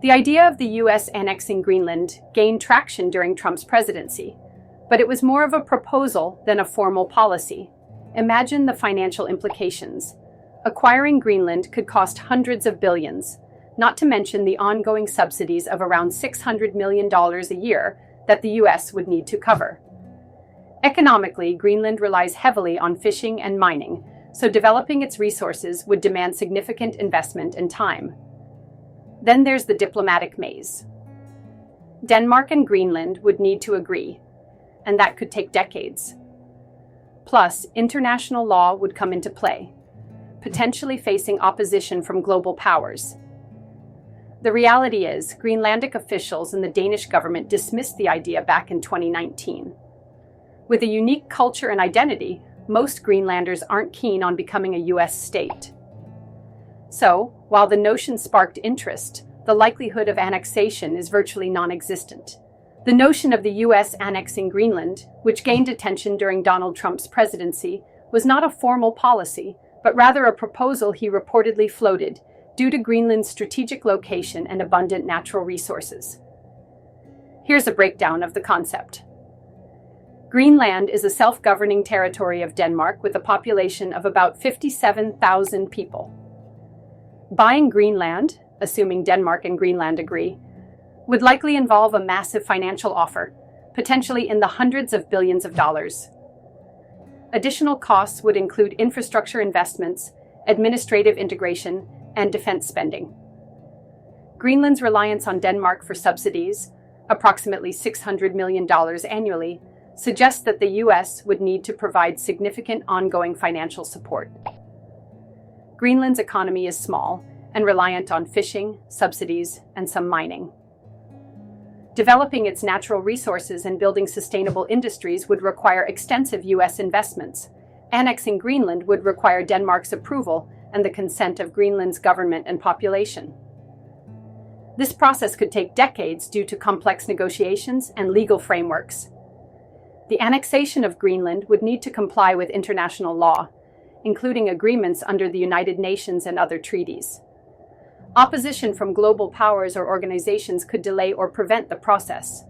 The idea of the US annexing Greenland gained traction during Trump's presidency, but it was more of a proposal than a formal policy. Imagine the financial implications. Acquiring Greenland could cost hundreds of billions, not to mention the ongoing subsidies of around $600 million a year that the US would need to cover. Economically, Greenland relies heavily on fishing and mining, so developing its resources would demand significant investment and time. Then there's the diplomatic maze. Denmark and Greenland would need to agree, and that could take decades. Plus, international law would come into play, potentially facing opposition from global powers. The reality is, Greenlandic officials and the Danish government dismissed the idea back in 2019. With a unique culture and identity, most Greenlanders aren't keen on becoming a US state. So, while the notion sparked interest, the likelihood of annexation is virtually non-existent. The notion of the US annexing Greenland, which gained attention during Donald Trump's presidency, was not a formal policy, but rather a proposal he reportedly floated due to Greenland's strategic location and abundant natural resources. Here's a breakdown of the concept. Greenland is a self-governing territory of Denmark with a population of about 57,000 people. Buying Greenland, assuming Denmark and Greenland agree, would likely involve a massive financial offer, potentially in the hundreds of billions of dollars. Additional costs would include infrastructure investments, administrative integration, and defense spending. Greenland's reliance on Denmark for subsidies, approximately $600 million annually, suggests that the US would need to provide significant ongoing financial support. Greenland's economy is small and reliant on fishing, subsidies, and some mining. Developing its natural resources and building sustainable industries would require extensive US investments. Annexing Greenland would require Denmark's approval and the consent of Greenland's government and population. This process could take decades due to complex negotiations and legal frameworks. The annexation of Greenland would need to comply with international law, including agreements under the United Nations and other treaties. Opposition from global powers or organizations could delay or prevent the process.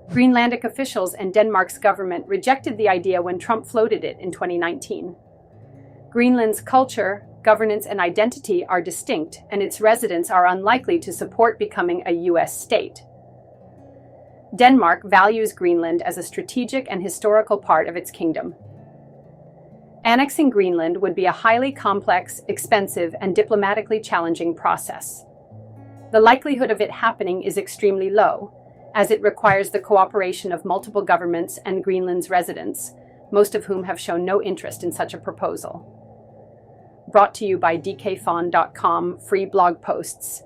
Greenlandic officials and Denmark's government rejected the idea when Trump floated it in 2019. Greenland's culture, governance, and identity are distinct, and its residents are unlikely to support becoming a US state. Denmark values Greenland as a strategic and historical part of its kingdom. Annexing Greenland would be a highly complex, expensive, and diplomatically challenging process. The likelihood of it happening is extremely low, as it requires the cooperation of multiple governments and Greenland's residents, most of whom have shown no interest in such a proposal. Brought to you by DKFON.com free blog posts.